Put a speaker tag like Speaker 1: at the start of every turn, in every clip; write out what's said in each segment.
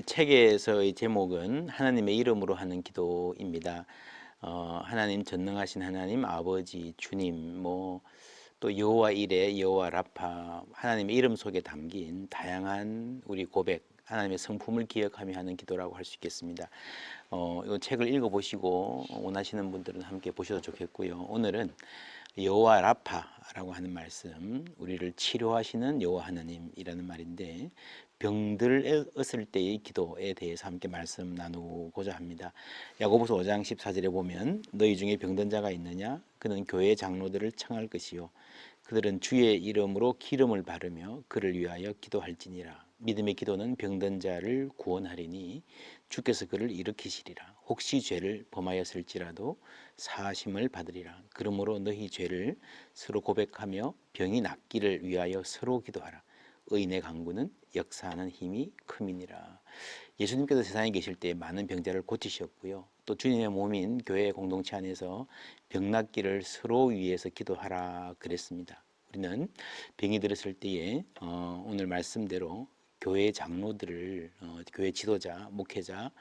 Speaker 1: 책에서의 제목은 하나님의 이름으로 하는 기도입니다. 하나님 전능하신 하나님 아버지 주님 또 여호와 이레 여호와 라파 하나님의 이름 속에 담긴 다양한 우리 고백 하나님의 성품을 기억하며 하는 기도라고 할 수 있겠습니다. 이 책을 읽어보시고 원하시는 분들은 함께 보셔도 좋겠고요. 오늘은 여호와 라파라고 하는 말씀, 우리를 치료하시는 여호와 하나님이라는 말인데 병들었을 때의 기도에 대해서 함께 말씀 나누고자 합니다. 야고보서 5장 14절에 보면 너희 중에 병든 자가 있느냐? 그는 교회 장로들을 청할 것이요 그들은 주의 이름으로 기름을 바르며 그를 위하여 기도할지니라. 믿음의 기도는 병든 자를 구원하리니 주께서 그를 일으키시리라. 혹시 죄를 범하였을지라도 사하심을 받으리라. 그러므로 너희 죄를 서로 고백하며 병이 낫기를 위하여 서로 기도하라. 의인의 강구는 역사하는 힘이 큼이니라. 예수님께서 세상에 계실 때 많은 병자를 고치셨고요. 또 주님의 몸인 교회 공동체 안에서 병 낫기를 서로 위해서 기도하라 그랬습니다. 우리는 병이 들었을 때에 오늘 말씀대로 교회 장로들을 교회 지도자, 목회자,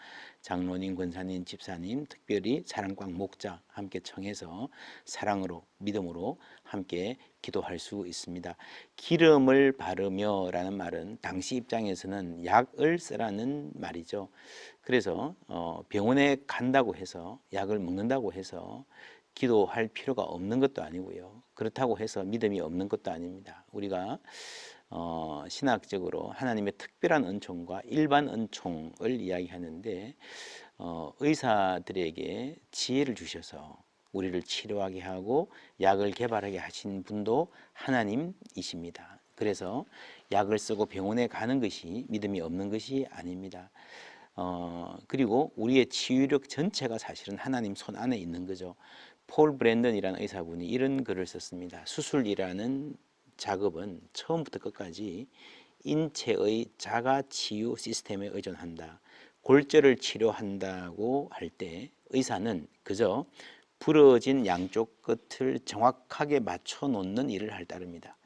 Speaker 1: 장로님, 권사님, 집사님, 특별히 사랑방 목자 함께 청해서 사랑으로 믿음으로 함께 기도할 수 있습니다. 기름을 바르며 라는 말은 당시 입장에서는 약을 쓰라는 말이죠. 그래서 병원에 간다고 해서 약을 먹는다고 해서 기도할 필요가 없는 것도 아니고요. 그렇다고 해서 믿음이 없는 것도 아닙니다. 우리가 신학적으로 하나님의 특별한 은총과 일반 은총을 이야기하는데 의사들에게 지혜를 주셔서 우리를 치료하게 하고 약을 개발하게 하신 분도 하나님이십니다. 그래서 약을 쓰고 병원에 가는 것이 믿음이 없는 것이 아닙니다. 그리고 우리의 치유력 전체가 사실은 하나님 손 안에 있는 거죠. 폴 브랜던이라는 의사분이 이런 글을 썼습니다. 수술이라는 작업은 처음부터 끝까지 인체의 자가 치유 시스템에 의존한다. 골절을 치료한다고 할 때 의사는 그저 부러진 양쪽 끝을 정확하게 맞춰 놓는 일을 할 따릅니다.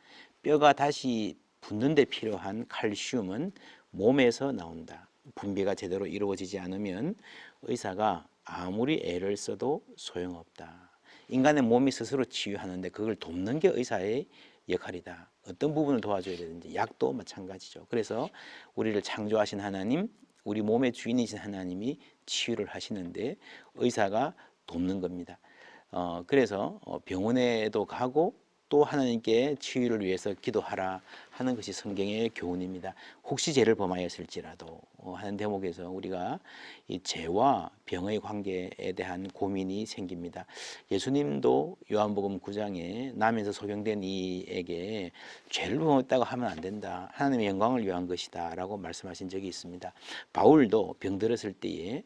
Speaker 1: 뼈가 다시 붙는 데 필요한 칼슘은 몸에서 나온다. 분비가 제대로 이루어지지 않으면 의사가 아무리 애를 써도 소용없다. 인간의 몸이 스스로 치유하는데 그걸 돕는 게 의사의 역할이다. 어떤 부분을 도와줘야 되는지 약도 마찬가지죠. 그래서 우리를 창조하신 하나님, 우리 몸의 주인이신 하나님이 치유를 하시는데 의사가 돕는 겁니다. 그래서 병원에도 가고 또 하나님께 치유를 위해서 기도하라 하는 것이 성경의 교훈입니다. 혹시 죄를 범하였을지라도 하는 대목에서 우리가 이 죄와 병의 관계에 대한 고민이 생깁니다. 예수님도 요한복음 9장에 남에서 소경된 이에게 죄를 범했다고 하면 안 된다. 하나님의 영광을 위한 것이다 라고 말씀하신 적이 있습니다. 바울도 병들었을 때에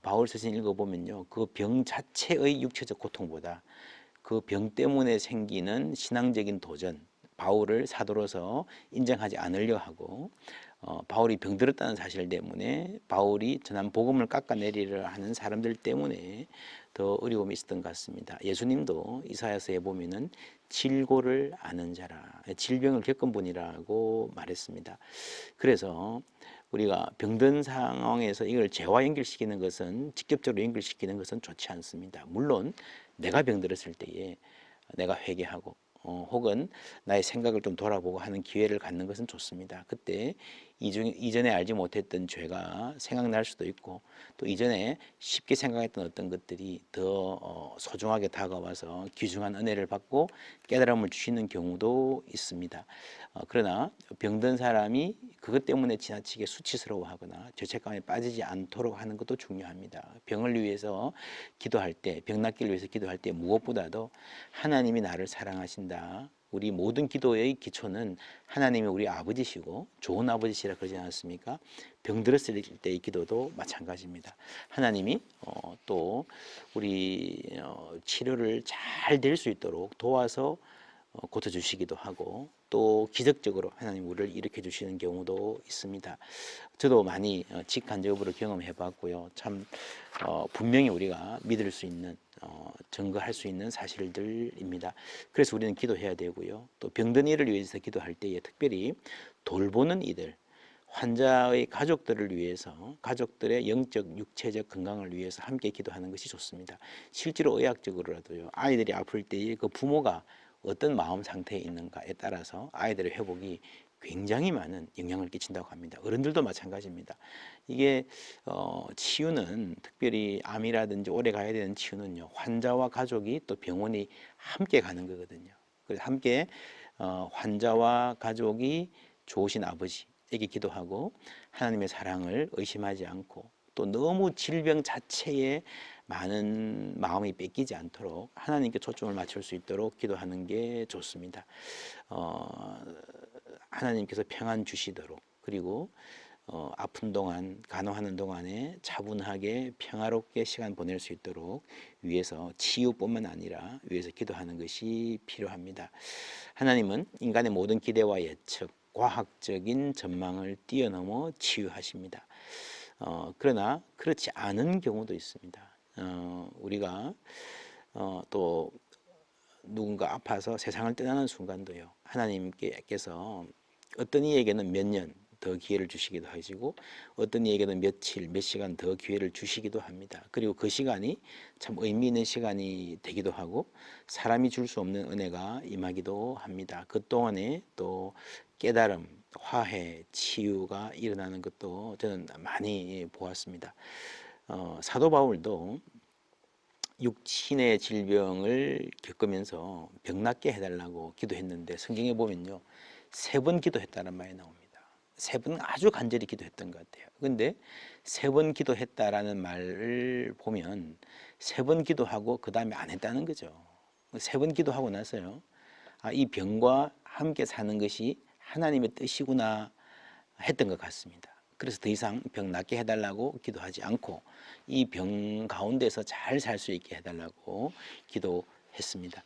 Speaker 1: 바울 서신 읽어보면요, 그 병 자체의 육체적 고통보다 그 병 때문에 생기는 신앙적인 도전, 바울을 사도로서 인정하지 않으려 하고 바울이 병들었다는 사실 때문에 바울이 전한 복음을 깎아내리려 하는 사람들 때문에 더 어려움이 있었던 것 같습니다. 예수님도 이사야서에 보면은 질고를 아는 자라, 질병을 겪은 분이라고 말했습니다. 그래서 우리가 병든 상황에서 이걸 죄와 연결시키는 것은, 직접적으로 연결시키는 것은 좋지 않습니다. 물론 내가 병들었을 때에 내가 회개하고 혹은 나의 생각을 좀 돌아보고 하는 기회를 갖는 것은 좋습니다. 그때 이전에 알지 못했던 죄가 생각날 수도 있고 또 이전에 쉽게 생각했던 어떤 것들이 더 소중하게 다가와서 귀중한 은혜를 받고 깨달음을 주시는 경우도 있습니다. 그러나 병든 사람이 그것 때문에 지나치게 수치스러워하거나 죄책감에 빠지지 않도록 하는 것도 중요합니다. 병을 위해서 기도할 때, 병 낫기를 위해서 기도할 때 무엇보다도 하나님이 나를 사랑하신다. 우리 모든 기도의 기초는 하나님이 우리 아버지시고 좋은 아버지시라 그러지 않았습니까? 병들었을 때의 기도도 마찬가지입니다. 하나님이 또 우리 치료를 잘 될 수 있도록 도와서 고쳐주시기도 하고 또 기적적으로 하나님 우리를 일으켜 주시는 경우도 있습니다. 저도 많이 직간접으로 경험해 봤고요. 참 분명히 우리가 믿을 수 있는 증거할 수 있는 사실들입니다. 그래서 우리는 기도해야 되고요. 또 병든 이를 위해서 기도할 때에 특별히 돌보는 이들, 환자의 가족들을 위해서, 가족들의 영적, 육체적 건강을 위해서 함께 기도하는 것이 좋습니다. 실제로 의학적으로라도요, 아이들이 아플 때에 그 부모가 어떤 마음 상태에 있는가에 따라서 아이들의 회복이 굉장히 많은 영향을 끼친다고 합니다. 어른들도 마찬가지입니다. 이게 치유는, 특별히 암이라든지 오래 가야 되는 치유는요, 환자와 가족이 또 병원이 함께 가는 거거든요. 그래서 함께 환자와 가족이 좋으신 아버지에게 기도하고 하나님의 사랑을 의심하지 않고, 또 너무 질병 자체에 많은 마음이 뺏기지 않도록 하나님께 초점을 맞출 수 있도록 기도하는 게 좋습니다. 하나님께서 평안 주시도록, 그리고 아픈 동안, 간호하는 동안에 차분하게 평화롭게 시간 보낼 수 있도록 위해서, 치유뿐만 아니라 위해서 기도하는 것이 필요합니다. 하나님은 인간의 모든 기대와 예측, 과학적인 전망을 뛰어넘어 치유하십니다. 그러나 그렇지 않은 경우도 있습니다. 우리가 또 누군가 아파서 세상을 떠나는 순간도요, 하나님께서 어떤 이에게는 몇 년 더 기회를 주시기도 하시고, 어떤 이에게는 며칠, 몇 시간 더 기회를 주시기도 합니다. 그리고 그 시간이 참 의미 있는 시간이 되기도 하고, 사람이 줄 수 없는 은혜가 임하기도 합니다. 그 동안에 또 깨달음, 화해, 치유가 일어나는 것도 저는 많이 보았습니다. 사도 바울도 육신의 질병을 겪으면서 병 낫게 해달라고 기도했는데, 성경에 보면요, 3번 기도했다는 말이 나옵니다. 3번 아주 간절히 기도했던 것 같아요. 근데 3번 기도했다라는 말을 보면 3번 기도하고 그 다음에 안 했다는 거죠. 3번 기도하고 나서요, 이 병과 함께 사는 것이 하나님의 뜻이구나 했던 것 같습니다. 그래서 더 이상 병 낫게 해달라고 기도하지 않고 이 병 가운데서 잘 살 수 있게 해달라고 기도했습니다.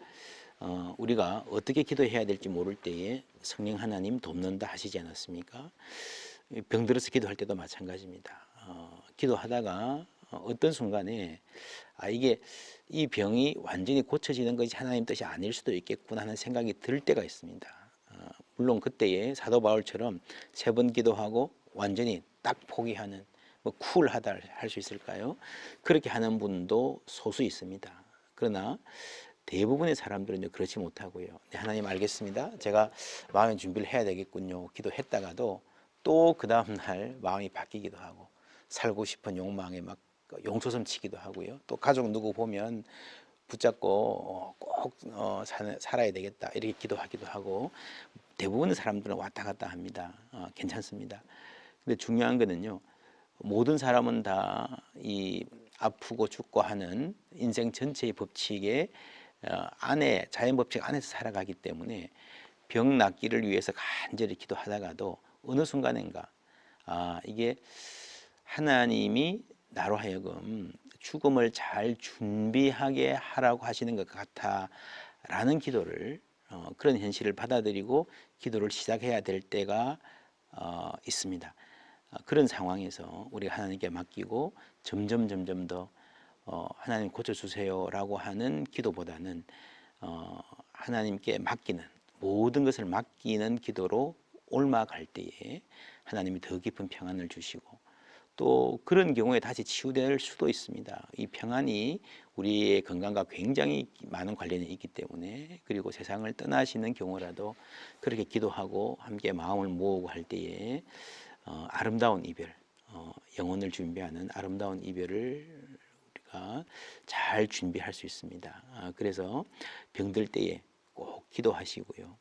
Speaker 1: 우리가 어떻게 기도해야 될지 모를 때에 성령 하나님 돕는다 하시지 않았습니까? 병들어서 기도할 때도 마찬가지입니다. 기도하다가 어떤 순간에 이게 이 병이 완전히 고쳐지는 것이 하나님 뜻이 아닐 수도 있겠구나 하는 생각이 들 때가 있습니다. 물론 그때에 사도 바울처럼 3번 기도하고 완전히 딱 포기하는, 쿨하다 할 수 있을까요? 그렇게 하는 분도 소수 있습니다. 그러나 대부분의 사람들은 그렇지 못하고요, 네, 하나님 알겠습니다, 제가 마음의 준비를 해야 되겠군요 기도했다가도 또 그 다음날 마음이 바뀌기도 하고, 살고 싶은 욕망에 막 용솟음 치기도 하고요, 또 가족 누구 보면 붙잡고 꼭 살아야 되겠다 이렇게 기도하기도 하고, 대부분의 사람들은 왔다 갔다 합니다. 괜찮습니다. 근데 중요한 거는요, 모든 사람은 다 이 아프고 죽고 하는 인생 전체의 법칙에 안에, 자연 법칙 안에서 살아가기 때문에 병 낫기를 위해서 간절히 기도하다가도 어느 순간인가 이게 하나님이 나로 하여금 죽음을 잘 준비하게 하라고 하시는 것 같아 라는 기도를, 그런 현실을 받아들이고 기도를 시작해야 될 때가 있습니다. 그런 상황에서 우리가 하나님께 맡기고 점점 더 하나님 고쳐주세요 라고 하는 기도보다는 하나님께 맡기는, 모든 것을 맡기는 기도로 옮아갈 때에 하나님이 더 깊은 평안을 주시고, 또 그런 경우에 다시 치유될 수도 있습니다. 이 평안이 우리의 건강과 굉장히 많은 관련이 있기 때문에, 그리고 세상을 떠나시는 경우라도 그렇게 기도하고 함께 마음을 모으고 할 때에 아름다운 이별, 영혼을 준비하는 아름다운 이별을 우리가 잘 준비할 수 있습니다. 그래서 병들 때에 꼭 기도하시고요,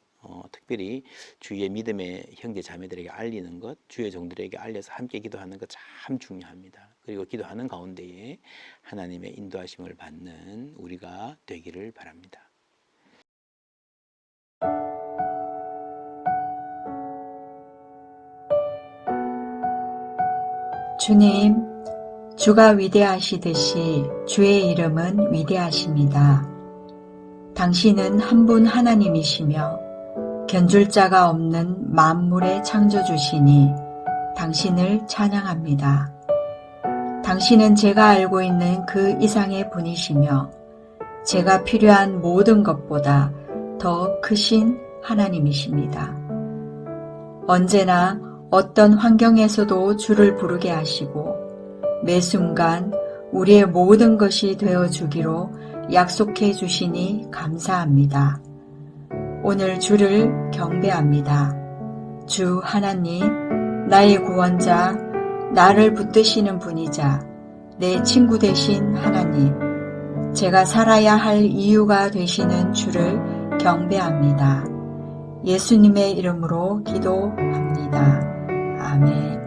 Speaker 1: 특별히 주위의 믿음의 형제 자매들에게 알리는 것, 주위의 종들에게 알려서 함께 기도하는 것 참 중요합니다. 그리고 기도하는 가운데에 하나님의 인도하심을 받는 우리가 되기를 바랍니다.
Speaker 2: 주님, 주가 위대하시듯이 주의 이름은 위대하십니다. 당신은 한 분 하나님이시며 견줄 자가 없는 만물의 창조주시니 당신을 찬양합니다. 당신은 제가 알고 있는 그 이상의 분이시며 제가 필요한 모든 것보다 더 크신 하나님이십니다. 언제나 어떤 환경에서도 주를 부르게 하시고 매 순간 우리의 모든 것이 되어 주기로 약속해 주시니 감사합니다. 오늘 주를 경배합니다. 주 하나님, 나의 구원자, 나를 붙드시는 분이자 내 친구 되신 하나님, 제가 살아야 할 이유가 되시는 주를 경배합니다. 예수님의 이름으로 기도합니다. 아멘.